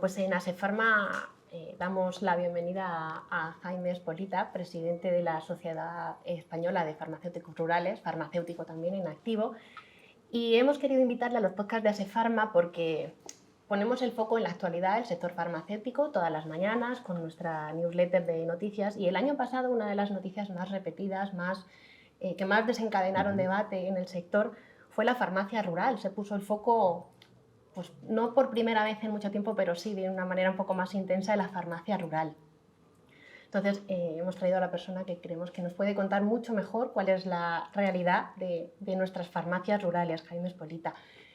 Pues en Asefarma damos la bienvenida a Jaime Espolita, presidente de la Sociedad Española de Farmacéuticos Rurales, farmacéutico también en activo. Y hemos querido invitarle a los podcasts de Asefarma porque ponemos el foco en la actualidad del sector farmacéutico todas las mañanas con nuestra newsletter de noticias. Y el año pasado una de las noticias más repetidas, que más desencadenaron debate en el sector, fue la farmacia rural. Se puso el foco, pues no por primera vez en mucho tiempo, pero sí de una manera un poco más intensa, en la farmacia rural. Entonces hemos traído a la persona que creemos que nos puede contar mucho mejor cuál es la realidad de nuestras farmacias rurales, Jaime Espolita.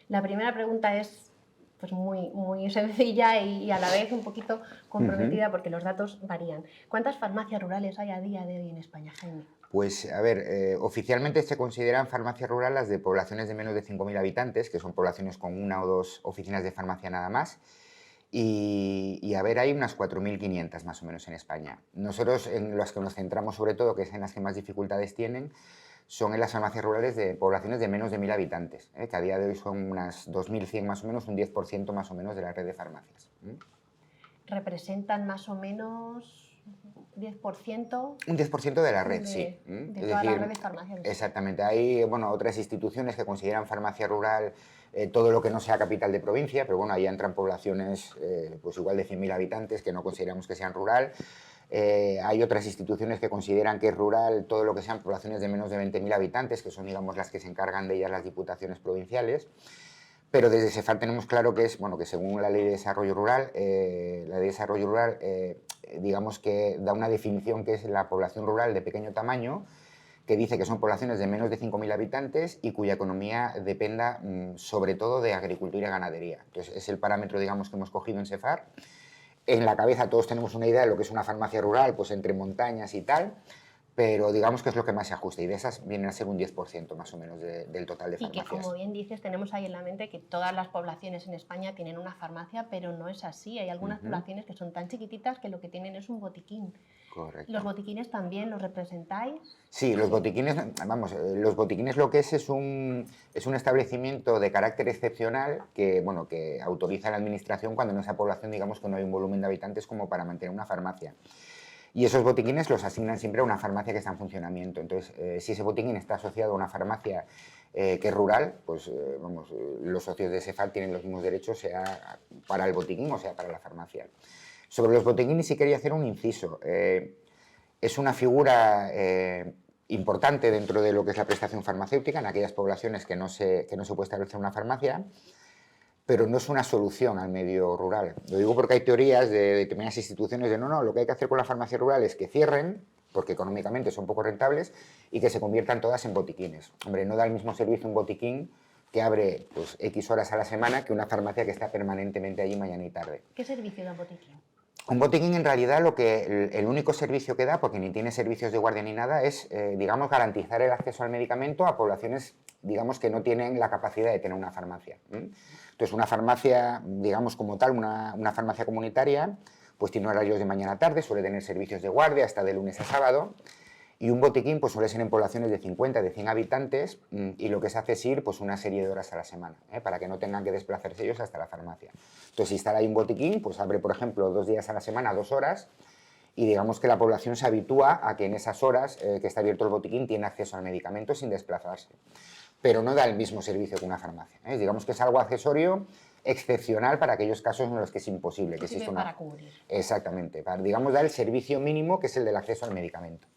La primera pregunta es pues muy sencilla y a la vez un poquito comprometida porque los datos varían. ¿Cuántas farmacias rurales hay a día de hoy en España, Jaime? Pues, a ver, oficialmente se consideran farmacias rurales las de poblaciones de menos de 5.000 habitantes, que son poblaciones con una o dos oficinas de farmacia nada más. Y a ver, hay unas 4.500 más o menos en España. Nosotros, en las que nos centramos sobre todo, que es en las que más dificultades tienen, son en las farmacias rurales de poblaciones de menos de 1.000 habitantes, que a día de hoy son unas 2.100 más o menos, un 10% más o menos de la red de farmacias. ¿Representan más o menos 10%? Un 10% de la red, sí. De toda la red de farmacias. Exactamente. Hay otras instituciones que consideran farmacia rural todo lo que no sea capital de provincia, pero bueno, ahí entran poblaciones pues igual de 100.000 habitantes que no consideramos que sean rural. Hay otras instituciones que consideran que es rural todo lo que sean poblaciones de menos de 20.000 habitantes, que son, digamos, las que se encargan de ellas las diputaciones provinciales. Pero desde SEFAR tenemos claro que que según la Ley de Desarrollo Rural, digamos que da una definición que es la población rural de pequeño tamaño, que dice que son poblaciones de menos de 5.000 habitantes y cuya economía dependa sobre todo de agricultura y ganadería. Entonces, es el parámetro, digamos, que hemos cogido en SEFAR. En la cabeza todos tenemos una idea de lo que es una farmacia rural, pues entre montañas y tal, pero digamos que es lo que más se ajusta, y de esas vienen a ser un 10% más o menos del total de farmacias. Y que, como bien dices, tenemos ahí en la mente que todas las poblaciones en España tienen una farmacia, pero no es así. Hay algunas poblaciones que son tan chiquititas que lo que tienen es un botiquín. Correcto. ¿Los botiquines también los representáis? Sí, los botiquines, los botiquines lo que es un establecimiento de carácter excepcional que autoriza la administración cuando en esa población, digamos, que no hay un volumen de habitantes como para mantener una farmacia. Y esos botiquines los asignan siempre a una farmacia que está en funcionamiento. Entonces, si ese botiquín está asociado a una farmacia que es rural, pues los socios de SEFAR tienen los mismos derechos, sea para el botiquín o sea para la farmacia. Sobre los botiquines sí quería hacer un inciso. Es una figura importante dentro de lo que es la prestación farmacéutica en aquellas poblaciones que no se puede establecer una farmacia, pero no es una solución al medio rural. Lo digo porque hay teorías de determinadas instituciones de no, lo que hay que hacer con la farmacia rural es que cierren, porque económicamente son poco rentables, y que se conviertan todas en botiquines. Hombre, no da el mismo servicio un botiquín que abre pues, X horas a la semana que una farmacia que está permanentemente allí mañana y tarde. ¿Qué servicio da un botiquín? Un botiquín, en realidad, el único servicio que da, porque ni tiene servicios de guardia ni nada, es, digamos, garantizar el acceso al medicamento a poblaciones, digamos, que no tienen la capacidad de tener una farmacia. Entonces, una farmacia, digamos, como tal, una farmacia comunitaria, pues tiene horarios de mañana a tarde, suele tener servicios de guardia hasta de lunes a sábado, y un botiquín pues suele ser en poblaciones de 50, de 100 habitantes, y lo que se hace es ir pues una serie de horas a la semana, para que no tengan que desplazarse ellos hasta la farmacia. Entonces, si instala ahí un botiquín, pues abre, por ejemplo, 2 días a la semana, 2 horas, y digamos que la población se habitúa a que en esas horas que está abierto el botiquín tiene acceso al medicamento sin desplazarse. Pero no da el mismo servicio que una farmacia. Digamos que es algo accesorio, excepcional para aquellos casos en los que es imposible que exista una... Para cubrir. Exactamente, para, digamos, dar el servicio mínimo que es el del acceso al medicamento.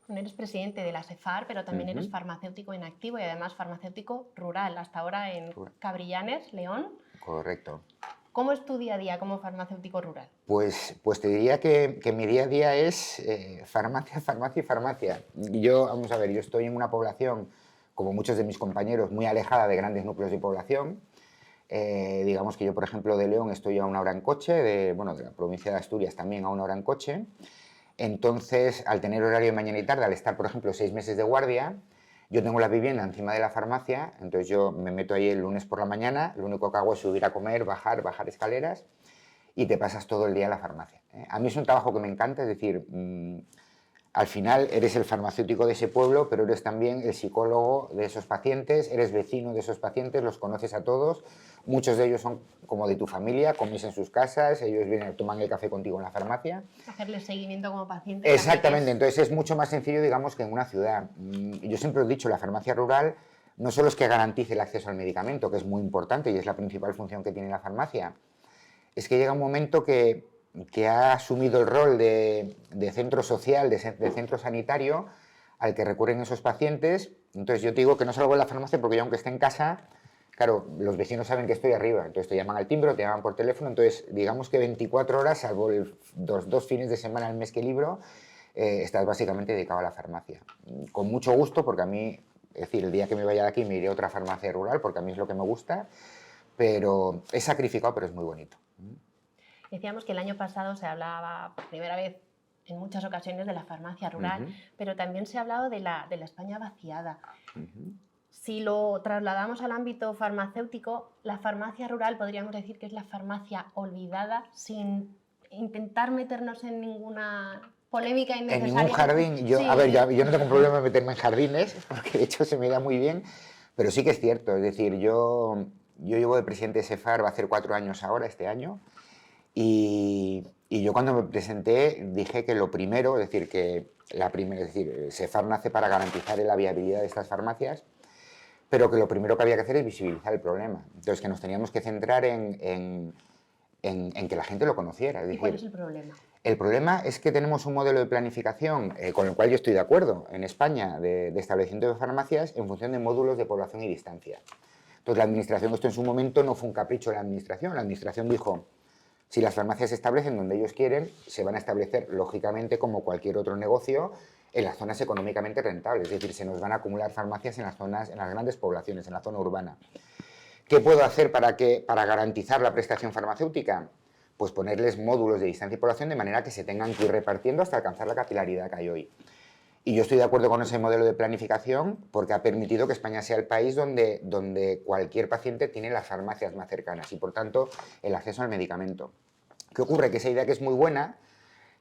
Eres presidente de la SEFAR, pero también eres farmacéutico en activo y además farmacéutico rural, hasta ahora en Cabrillanes, León. Correcto. ¿Cómo es tu día a día como farmacéutico rural? Pues te diría que mi día a día es farmacia, farmacia y farmacia. Vamos a ver, yo estoy en una población, como muchos de mis compañeros, muy alejada de grandes núcleos de población. Digamos que yo, por ejemplo, de León estoy a 1 hora en coche, de la provincia de Asturias también a 1 hora en coche. Entonces, al tener horario de mañana y tarde, al estar, por ejemplo, 6 meses de guardia, yo tengo la vivienda encima de la farmacia, entonces yo me meto ahí el lunes por la mañana, lo único que hago es subir a comer, bajar escaleras, y te pasas todo el día en la farmacia. A mí es un trabajo que me encanta, es decir, al final eres el farmacéutico de ese pueblo, pero eres también el psicólogo de esos pacientes, eres vecino de esos pacientes, los conoces a todos, muchos de ellos son como de tu familia, comes en sus casas, ellos vienen, toman el café contigo en la farmacia. Hacerle seguimiento como paciente. Exactamente, entonces es mucho más sencillo, digamos, que en una ciudad. Yo siempre he dicho, la farmacia rural no solo es que garantice el acceso al medicamento, que es muy importante y es la principal función que tiene la farmacia, es que llega un momento que ha asumido el rol de centro social, de centro sanitario, al que recurren esos pacientes. Entonces yo te digo que no salgo de la farmacia porque yo, aunque esté en casa, claro, los vecinos saben que estoy arriba, entonces te llaman al timbre, te llaman por teléfono, entonces digamos que 24 horas, salvo dos fines de semana al mes que libro, estás básicamente dedicado a la farmacia. Con mucho gusto, porque a mí, es decir, el día que me vaya de aquí me iré a otra farmacia rural, porque a mí es lo que me gusta, pero es sacrificado, pero es muy bonito. Decíamos que el año pasado se hablaba por primera vez en muchas ocasiones de la farmacia rural, pero también se ha hablado de la España vaciada. Si lo trasladamos al ámbito farmacéutico, la farmacia rural podríamos decir que es la farmacia olvidada, sin intentar meternos en ninguna polémica innecesaria. En ningún jardín. Yo, sí. A ver, yo no tengo problema en meterme en jardines, porque de hecho se me da muy bien, pero sí que es cierto. Es decir, yo llevo de presidente de SEFAR, va a hacer 4 años ahora, este año, y yo cuando me presenté dije que lo primero, es decir, SEFAR nace para garantizar la viabilidad de estas farmacias, pero que lo primero que había que hacer es visibilizar el problema. Entonces, que nos teníamos que centrar en que la gente lo conociera. Es decir, ¿y cuál es el problema? El problema es que tenemos un modelo de planificación, con el cual yo estoy de acuerdo, en España, de establecimiento de farmacias en función de módulos de población y distancia. Entonces, la Administración, esto en su momento no fue un capricho de la Administración dijo, si las farmacias se establecen donde ellos quieren, se van a establecer, lógicamente, como cualquier otro negocio, en las zonas económicamente rentables, es decir, se nos van a acumular farmacias en las grandes poblaciones, en la zona urbana. ¿Qué puedo hacer para garantizar la prestación farmacéutica? Pues ponerles módulos de distancia y población de manera que se tengan que ir repartiendo hasta alcanzar la capilaridad que hay hoy. Y yo estoy de acuerdo con ese modelo de planificación porque ha permitido que España sea el país donde cualquier paciente tiene las farmacias más cercanas y, por tanto, el acceso al medicamento. ¿Qué ocurre? Que esa idea, que es muy buena,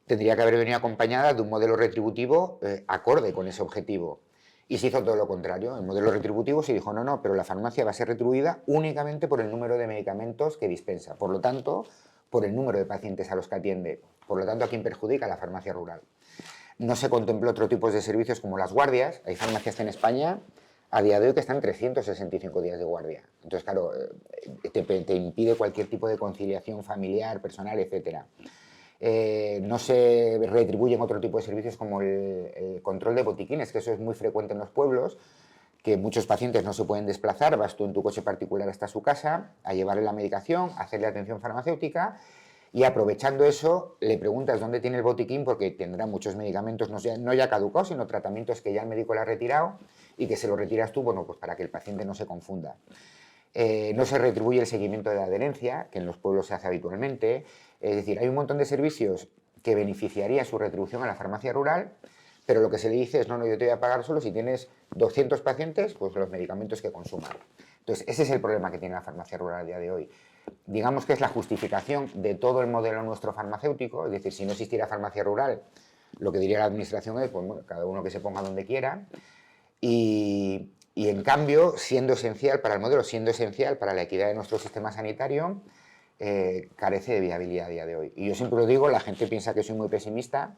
tendría que haber venido acompañada de un modelo retributivo acorde con ese objetivo. Y se hizo todo lo contrario. El modelo retributivo se dijo, no, pero la farmacia va a ser retribuida únicamente por el número de medicamentos que dispensa. Por lo tanto, por el número de pacientes a los que atiende. Por lo tanto, ¿a quién perjudica? La farmacia rural. No se contempló otro tipo de servicios como las guardias. Hay farmacias en España a día de hoy que están 365 días de guardia. Entonces, claro, te impide cualquier tipo de conciliación familiar, personal, etcétera. No se retribuyen otro tipo de servicios como el control de botiquines, que eso es muy frecuente en los pueblos, que muchos pacientes no se pueden desplazar, vas tú en tu coche particular hasta su casa a llevarle la medicación, a hacerle atención farmacéutica y aprovechando eso le preguntas dónde tiene el botiquín porque tendrá muchos medicamentos no ya caducados, sino tratamientos que ya el médico le ha retirado y que se lo retiras tú, bueno, pues para que el paciente no se confunda. No se retribuye el seguimiento de la adherencia, que en los pueblos se hace habitualmente. Es decir, hay un montón de servicios que beneficiarían su retribución a la farmacia rural, pero lo que se le dice es, no, yo te voy a pagar solo si tienes 200 pacientes, pues los medicamentos que consuman. Entonces, ese es el problema que tiene la farmacia rural a día de hoy. Digamos que es la justificación de todo el modelo nuestro farmacéutico, es decir, si no existiera farmacia rural, lo que diría la Administración es, pues bueno, cada uno que se ponga donde quiera, y en cambio, siendo esencial para el modelo, siendo esencial para la equidad de nuestro sistema sanitario, carece de viabilidad a día de hoy. Y yo siempre lo digo, la gente piensa que soy muy pesimista,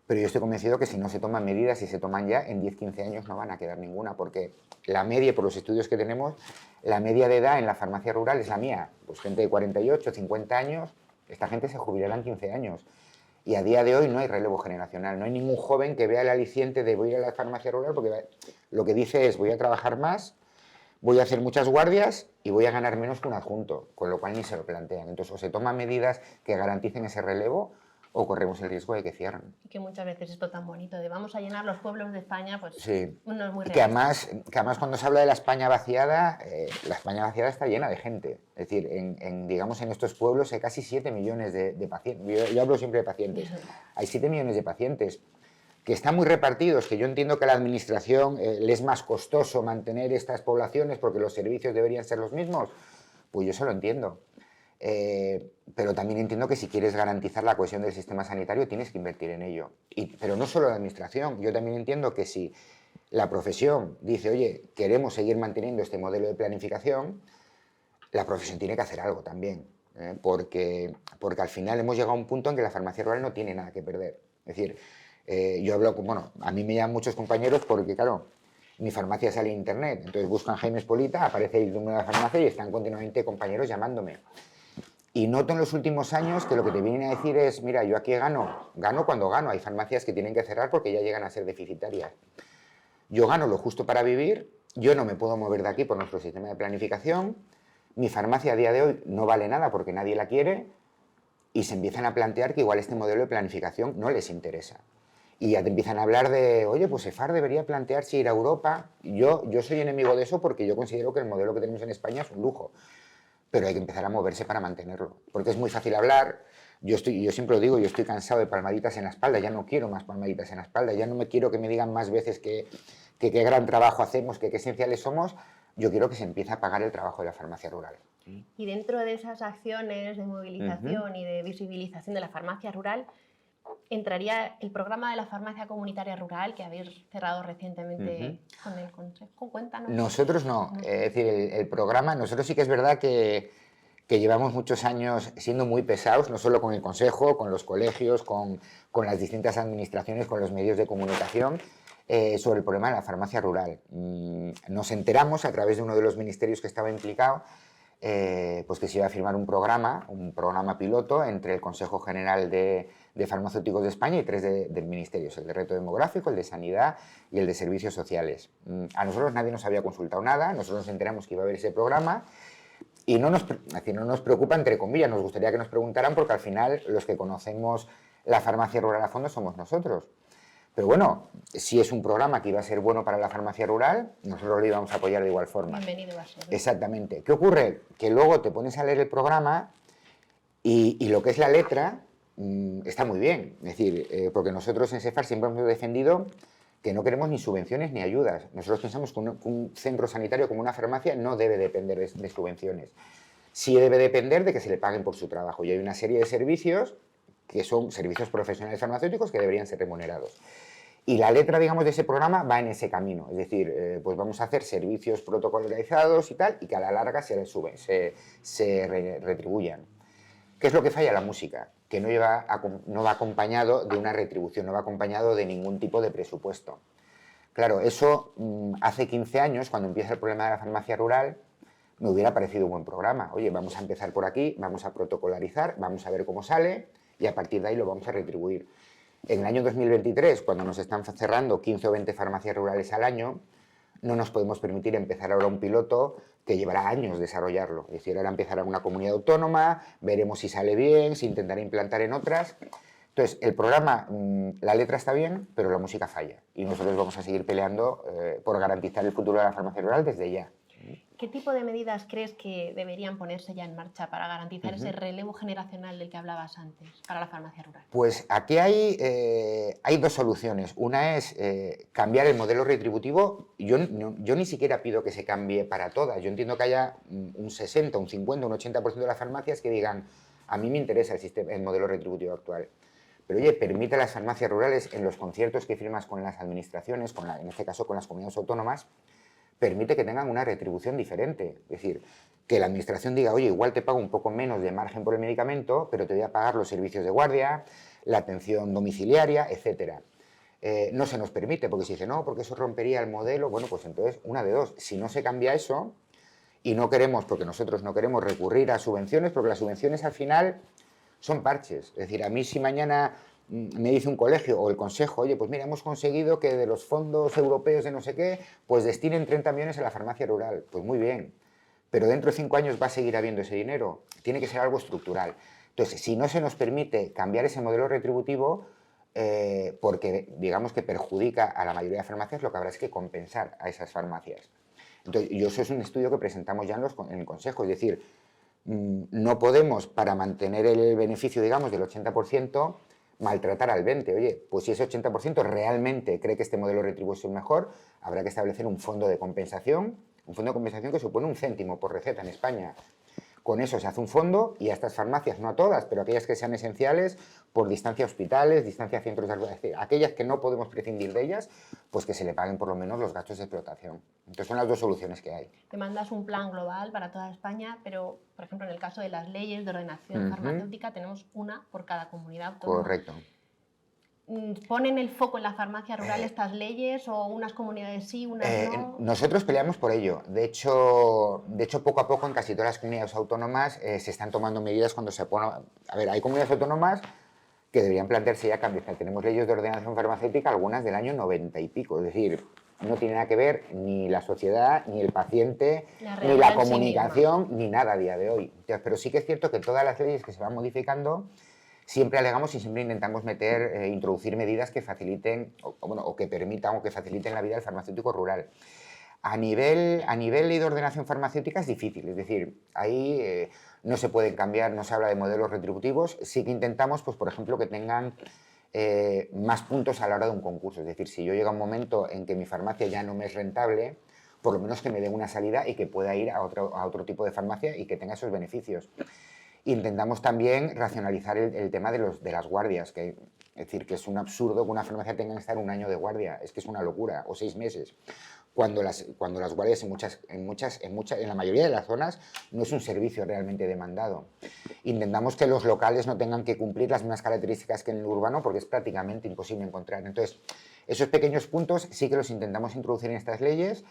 pero yo estoy convencido que si no se toman medidas y se toman ya, en 10-15 años no van a quedar ninguna, porque la media, por los estudios que tenemos, la media de edad en la farmacia rural es la mía. Pues gente de 48, 50 años, esta gente se jubilará en 15 años. Y a día de hoy no hay relevo generacional, no hay ningún joven que vea el aliciente de voy a ir a la farmacia rural porque lo que dice es voy a trabajar más, voy a hacer muchas guardias y voy a ganar menos que un adjunto, con lo cual ni se lo plantean. Entonces, o se toman medidas que garanticen ese relevo o corremos el riesgo de que cierren. Y que muchas veces esto tan bonito de vamos a llenar los pueblos de España, pues sí. No es muy real. Que además cuando se habla de la España vaciada está llena de gente. Es decir, digamos en estos pueblos hay casi 7 millones de pacientes. Yo hablo siempre de pacientes. Hay 7 millones de pacientes que están muy repartidos, que yo entiendo que a la Administración le es más costoso mantener estas poblaciones porque los servicios deberían ser los mismos. Pues yo eso lo entiendo. Pero también entiendo que si quieres garantizar la cohesión del sistema sanitario tienes que invertir en ello. Pero no solo la administración, yo también entiendo que si la profesión dice, oye, queremos seguir manteniendo este modelo de planificación, la profesión tiene que hacer algo también, porque al final hemos llegado a un punto en que la farmacia rural no tiene nada que perder. Es decir, yo hablo con, bueno, a mí me llaman muchos compañeros porque, claro, mi farmacia sale en internet, entonces buscan Jaime Espolita, aparece el número de la farmacia y están continuamente compañeros llamándome. Y noto en los últimos años que lo que te vienen a decir es, mira, yo aquí gano cuando gano, hay farmacias que tienen que cerrar porque ya llegan a ser deficitarias. Yo gano lo justo para vivir, yo no me puedo mover de aquí por nuestro sistema de planificación, mi farmacia a día de hoy no vale nada porque nadie la quiere y se empiezan a plantear que igual este modelo de planificación no les interesa. Y ya te empiezan a hablar de, oye, pues EFAR debería plantearse ir a Europa. Yo soy enemigo de eso porque yo considero que el modelo que tenemos en España es un lujo, pero hay que empezar a moverse para mantenerlo, porque es muy fácil hablar. Yo siempre lo digo, yo estoy cansado de palmaditas en la espalda, ya no quiero más palmaditas en la espalda, ya no me quiero que me digan más veces que qué gran trabajo hacemos, que qué esenciales somos. Yo quiero que se empiece a pagar el trabajo de la farmacia rural. Y dentro de esas acciones de movilización y de visibilización de la farmacia rural, entraría el programa de la farmacia comunitaria rural que habéis cerrado recientemente con el Consejo. Cuéntanos. Nosotros no, es decir, el programa, nosotros sí que es verdad que llevamos muchos años siendo muy pesados, no solo con el Consejo, con los colegios, con las distintas administraciones, con los medios de comunicación, sobre el problema de la farmacia rural. Nos enteramos a través de uno de los ministerios que estaba implicado, pues que se iba a firmar un programa piloto entre el Consejo General de Farmacéuticos de España y tres del Ministerio, el de Reto Demográfico, el de Sanidad y el de Servicios Sociales. A nosotros nadie nos había consultado nada, nosotros nos enteramos que iba a haber ese programa y no nos preocupa, entre comillas, nos gustaría que nos preguntaran porque al final los que conocemos la farmacia rural a fondo somos nosotros. Pero bueno, si es un programa que iba a ser bueno para la farmacia rural, nosotros lo íbamos a apoyar de igual forma. Bienvenido va a ser. Exactamente. ¿Qué ocurre? Que luego te pones a leer el programa y lo que es la letra está muy bien. Es decir, porque nosotros en CEFAR siempre hemos defendido que no queremos ni subvenciones ni ayudas. Nosotros pensamos que un centro sanitario como una farmacia no debe depender de subvenciones. Sí debe depender de que se le paguen por su trabajo. Y hay una serie de servicios que son servicios profesionales farmacéuticos que deberían ser remunerados. Y la letra, digamos, de ese programa va en ese camino. Es decir, pues vamos a hacer servicios protocolarizados y tal, y que a la larga se retribuyan. ¿Qué es lo que falla? La música, que no va acompañado de una retribución, no va acompañado de ningún tipo de presupuesto. Claro, eso hace 15 años, cuando empieza el problema de la farmacia rural, me hubiera parecido un buen programa. Oye, vamos a empezar por aquí, vamos a protocolarizar, vamos a ver cómo sale y a partir de ahí lo vamos a retribuir. En el año 2023, cuando nos están cerrando 15 o 20 farmacias rurales al año, no nos podemos permitir empezar ahora un piloto que llevará años desarrollarlo. Es decir, ahora empezará una comunidad autónoma, veremos si sale bien, si intentará implantar en otras. Entonces, el programa, la letra está bien, pero la música falla. Y nosotros vamos a seguir peleando por garantizar el futuro de la farmacia rural desde ya. ¿Qué tipo de medidas crees que deberían ponerse ya en marcha para garantizar ese relevo generacional del que hablabas antes para la farmacia rural? Pues aquí hay dos soluciones. Una es cambiar el modelo retributivo. Yo ni siquiera pido que se cambie para todas. Yo entiendo que haya un 60, un 50, un 80% de las farmacias que digan a mí me interesa el modelo retributivo actual. Pero oye, permite a las farmacias rurales en los conciertos que firmas con las administraciones, en este caso con las comunidades autónomas, permite que tengan una retribución diferente. Es decir, que la administración diga, oye, igual te pago un poco menos de margen por el medicamento, pero te voy a pagar los servicios de guardia, la atención domiciliaria, etc. No se nos permite, porque se dice, no, porque eso rompería el modelo. Bueno, pues entonces, una de dos. Si no se cambia eso, y no queremos, porque nosotros no queremos recurrir a subvenciones, porque las subvenciones al final son parches. Es decir, a mí si mañana me dice un colegio o el consejo, oye, pues mira, hemos conseguido que de los fondos europeos de no sé qué, pues destinen 30 millones a la farmacia rural. Pues muy bien, pero dentro de 5 años va a seguir habiendo ese dinero. Tiene que ser algo estructural. Entonces, si no se nos permite cambiar ese modelo retributivo, porque digamos que perjudica a la mayoría de farmacias, lo que habrá es que compensar a esas farmacias. Entonces, eso es un estudio que presentamos ya en el consejo, es decir, no podemos, para mantener el beneficio, digamos, del 80%, maltratar al 20%. Oye, pues si ese 80% realmente cree que este modelo retributivo es mejor, habrá que establecer un fondo de compensación que supone 1 céntimo por receta en España. con eso se hace un fondo y a estas farmacias, no a todas, pero aquellas que sean esenciales, por distancia a hospitales, distancia a centros de salud, es decir, aquellas que no podemos prescindir de ellas, pues que se le paguen por lo menos los gastos de explotación. Entonces son las dos soluciones que hay. Demandas un plan global para toda España, pero, por ejemplo, en el caso de las leyes de ordenación farmacéutica, tenemos una por cada comunidad autónoma. Correcto. ¿Ponen el foco en la farmacia rural estas leyes o unas comunidades sí, unas no? Nosotros peleamos por ello. De hecho, poco a poco en casi todas las comunidades autónomas se están tomando medidas cuando se pone... A ver, hay comunidades autónomas que deberían plantearse ya cambios. Tenemos leyes de ordenación farmacéutica, algunas del año 90 y pico. Es decir, no tiene nada que ver ni la sociedad, ni el paciente, ni la comunicación, ni nada a día de hoy. Pero sí que es cierto que todas las leyes que se van modificando siempre alegamos y siempre intentamos introducir medidas que faciliten o que permitan o que faciliten la vida del farmacéutico rural. A nivel ley de ordenación farmacéutica es difícil, es decir, ahí no se pueden cambiar, no se habla de modelos retributivos, sí que intentamos, pues, por ejemplo, que tengan más puntos a la hora de un concurso, es decir, si yo llega un momento en que mi farmacia ya no me es rentable, por lo menos que me dé una salida y que pueda ir a otro tipo de farmacia y que tenga esos beneficios. Intentamos también racionalizar el tema de las guardias, es decir, que es un absurdo que una farmacia tenga que estar un año de guardia, es que es una locura, o 6 meses, cuando las guardias en la mayoría de las zonas no es un servicio realmente demandado. Intentamos que los locales no tengan que cumplir las mismas características que en el urbano porque es prácticamente imposible encontrar. Entonces, esos pequeños puntos sí que los intentamos introducir en estas leyes.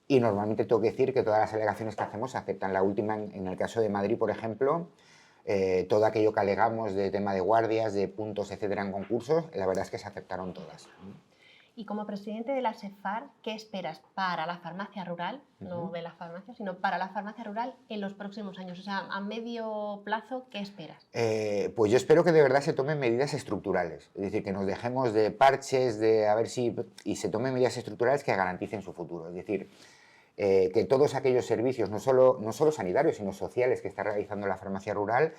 Y normalmente tengo que decir que todas las alegaciones que hacemos se aceptan. La última, en el caso de Madrid, por ejemplo, todo aquello que alegamos de tema de guardias, de puntos, etcétera, en concursos, la verdad es que se aceptaron todas. Y como presidente de la SEFAR, ¿qué esperas para la farmacia rural, no de la farmacia, sino para la farmacia rural en los próximos años? O sea, a medio plazo, ¿qué esperas? Pues yo espero que de verdad se tomen medidas estructurales, es decir, que nos dejemos de parches, y se tomen medidas estructurales que garanticen su futuro. Es decir, que todos aquellos servicios, no solo sanitarios, sino sociales que está realizando la farmacia rural,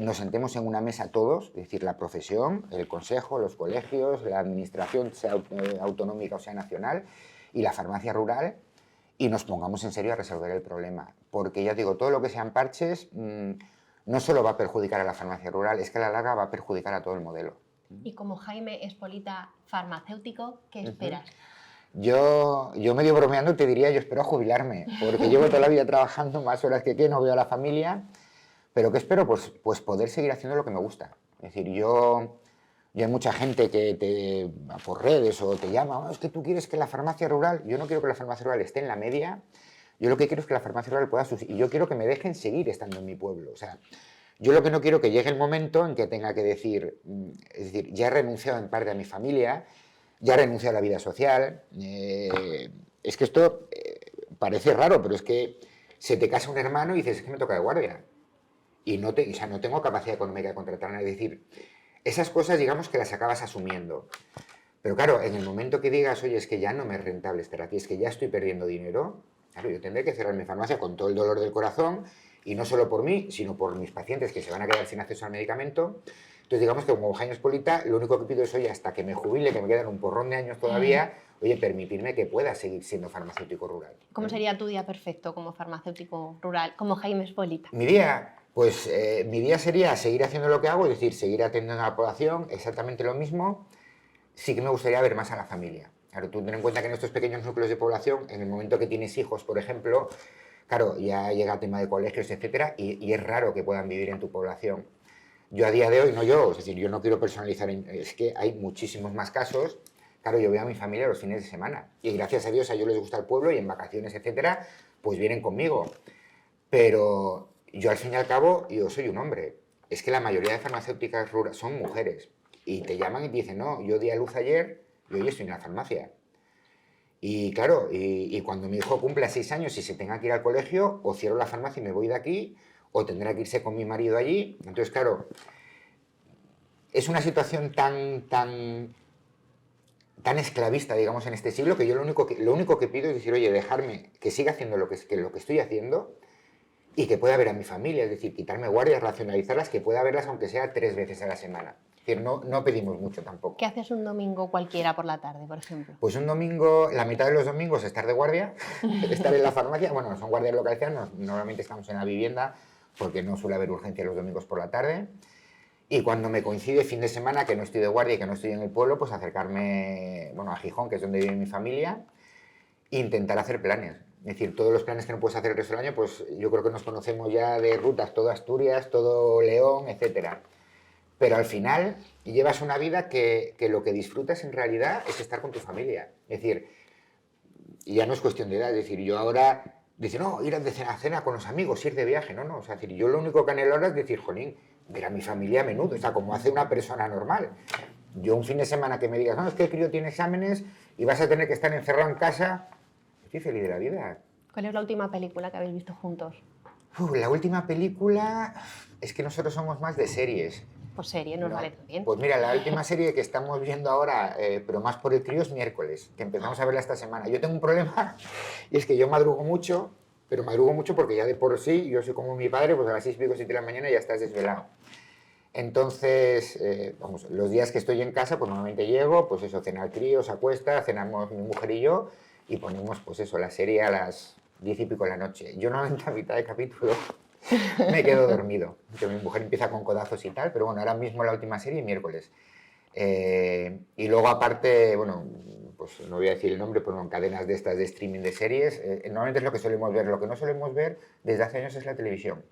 nos sentemos en una mesa todos, es decir, la profesión, el consejo, los colegios, la administración, sea autonómica o sea nacional, y la farmacia rural, y nos pongamos en serio a resolver el problema. Porque ya digo, todo lo que sean parches no solo va a perjudicar a la farmacia rural, es que a la larga va a perjudicar a todo el modelo. Y como Jaime Espolita, farmacéutico, ¿qué esperas? Yo medio bromeando te diría, yo espero jubilarme, porque llevo toda la vida trabajando más horas que no veo a la familia, pero ¿qué espero? Pues poder seguir haciendo lo que me gusta. Es decir, yo hay mucha gente que por redes o te llama, es que tú quieres que la farmacia rural, yo no quiero que la farmacia rural esté en la media, yo lo que quiero es que la farmacia rural pueda y yo quiero que me dejen seguir estando en mi pueblo. O sea, yo lo que no quiero es que llegue el momento en que tenga que decir, es decir, ya he renunciado en parte a mi familia, ya he renunciado a la vida social. Es que esto parece raro, pero es que se te casa un hermano y dices, es que me toca de guardia. Y no tengo capacidad económica de contratar a nadie. Es decir, esas cosas, digamos, que las acabas asumiendo. Pero claro, en el momento que digas, oye, es que ya no me es rentable estar aquí, es que ya estoy perdiendo dinero, claro, yo tendré que cerrar mi farmacia con todo el dolor del corazón, y no solo por mí, sino por mis pacientes que se van a quedar sin acceso al medicamento. Entonces, digamos que como Jaime Espolita, lo único que pido es, oye, hasta que me jubile, que me quedan un porrón de años todavía, oye, permitirme que pueda seguir siendo farmacéutico rural. ¿Cómo sería tu día perfecto como farmacéutico rural, como Jaime Espolita? Mi día, pues mi día sería seguir haciendo lo que hago, es decir, seguir atendiendo a la población, exactamente lo mismo. Sí que me gustaría ver más a la familia. Claro, tú ten en cuenta que en estos pequeños núcleos de población, en el momento que tienes hijos, por ejemplo, claro, ya llega el tema de colegios, etcétera, y es raro que puedan vivir en tu población. Yo a día de hoy, no yo, es decir, yo no quiero personalizar, es que hay muchísimos más casos. Claro, yo veo a mi familia los fines de semana y gracias a Dios a ellos les gusta el pueblo y en vacaciones, etcétera, pues vienen conmigo. Pero yo al fin y al cabo, yo soy un hombre. Es que la mayoría de farmacéuticas rurales son mujeres y te llaman y te dicen, no, yo di a luz ayer y hoy estoy en la farmacia. Y claro, y cuando mi hijo cumpla 6 años y se tenga que ir al colegio, o cierro la farmacia y me voy de aquí, o tendrá que irse con mi marido allí. Entonces, claro, es una situación tan esclavista, digamos, en este siglo, que yo lo único que pido es decir, oye, dejarme que siga haciendo lo que estoy haciendo y que pueda ver a mi familia, es decir, quitarme guardias, racionalizarlas, que pueda verlas aunque sea 3 veces a la semana. Es decir, no pedimos mucho tampoco. ¿Qué haces un domingo cualquiera por la tarde, por ejemplo? Pues un domingo, la mitad de los domingos estar de guardia, estar en la farmacia, bueno, son guardias localizadas, normalmente estamos en la vivienda, porque no suele haber urgencia los domingos por la tarde. Y cuando me coincide fin de semana, que no estoy de guardia y que no estoy en el pueblo, pues acercarme, bueno, a Gijón, que es donde vive mi familia, e intentar hacer planes. Es decir, todos los planes que no puedes hacer el resto del año, pues yo creo que nos conocemos ya de rutas, todo Asturias, todo León, etcétera. Pero al final llevas una vida que lo que disfrutas en realidad es estar con tu familia. Es decir, y ya no es cuestión de edad, es decir, yo ahora, dice, no, ir a cena con los amigos, ir de viaje, no, o sea, es decir, yo lo único que anhelo ahora es decir, jolín, ver a mi familia a menudo, o sea, como hace una persona normal. Yo un fin de semana que me digas, no, es que el crío tiene exámenes y vas a tener que estar encerrado en casa, estoy feliz de la vida. ¿Cuál es la última película que habéis visto juntos? La última película, es que nosotros somos más de series. Pues serie, nos vale también. Pues mira, la última serie que estamos viendo ahora, pero más por el crío, es Miércoles, que empezamos a verla esta semana. Yo tengo un problema, y es que yo madrugo mucho, pero madrugo mucho porque ya de por sí, yo soy como mi padre, pues a las 6:30, 7 de la mañana ya estás desvelado. Entonces, vamos, los días que estoy en casa, pues normalmente llego, pues eso, cena al crío, se acuesta, cenamos mi mujer y yo, y ponemos, pues eso, la serie a las 10:00 de la noche. Yo normalmente a mitad de capítulo me quedo dormido, que mi mujer empieza con codazos y tal, pero bueno, ahora mismo la última serie, Miércoles. Y luego aparte, bueno, pues no voy a decir el nombre, pero en cadenas de estas de streaming de series, normalmente es lo que solemos ver. Lo que no solemos ver desde hace años es la televisión.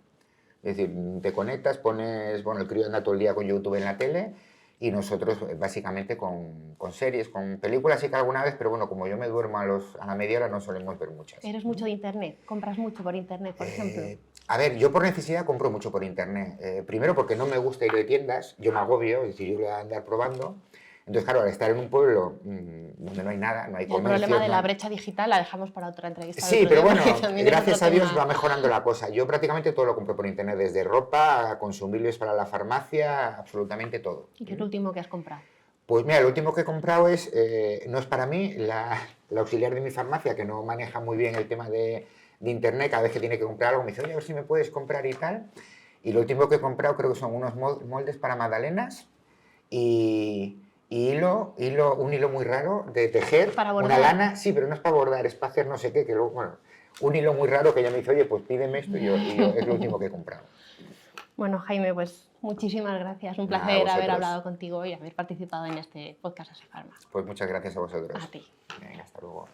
Es decir, te conectas, pones, bueno, el crío anda todo el día con YouTube en la tele y nosotros básicamente con series, con películas sí que alguna vez, pero bueno, como yo me duermo a la media hora no solemos ver muchas. ¿Eres mucho de internet? ¿Compras mucho por internet, por ejemplo? A ver, yo por necesidad compro mucho por internet. Primero porque no me gusta ir de tiendas, yo me agobio, es decir, yo voy a andar probando. Entonces, claro, al estar en un pueblo donde no hay nada, no hay comercio... El problema de la brecha digital la dejamos para otra entrevista. Sí, pero bueno, gracias a Dios va mejorando la cosa. Yo prácticamente todo lo compro por internet, desde ropa a consumibles para la farmacia, absolutamente todo. ¿Y qué es lo último que has comprado? Pues mira, lo último que he comprado es, no es para mí, la auxiliar de mi farmacia, que no maneja muy bien el tema de internet, cada vez que tiene que comprar algo me dice, oye, a ver si me puedes comprar y tal. Y lo último que he comprado creo que son unos moldes para magdalenas y un hilo muy raro de tejer, ¿Para bordar? una lana, sí, pero no es para bordar, es para hacer no sé qué, que luego, bueno, un hilo muy raro que ella me dice, oye, pues pídeme esto y yo es lo último que he comprado. Bueno, Jaime, pues muchísimas gracias. Un placer haber hablado contigo y haber participado en este podcast ASEPharma. Pues muchas gracias a vosotros. A ti. Venga, hasta luego.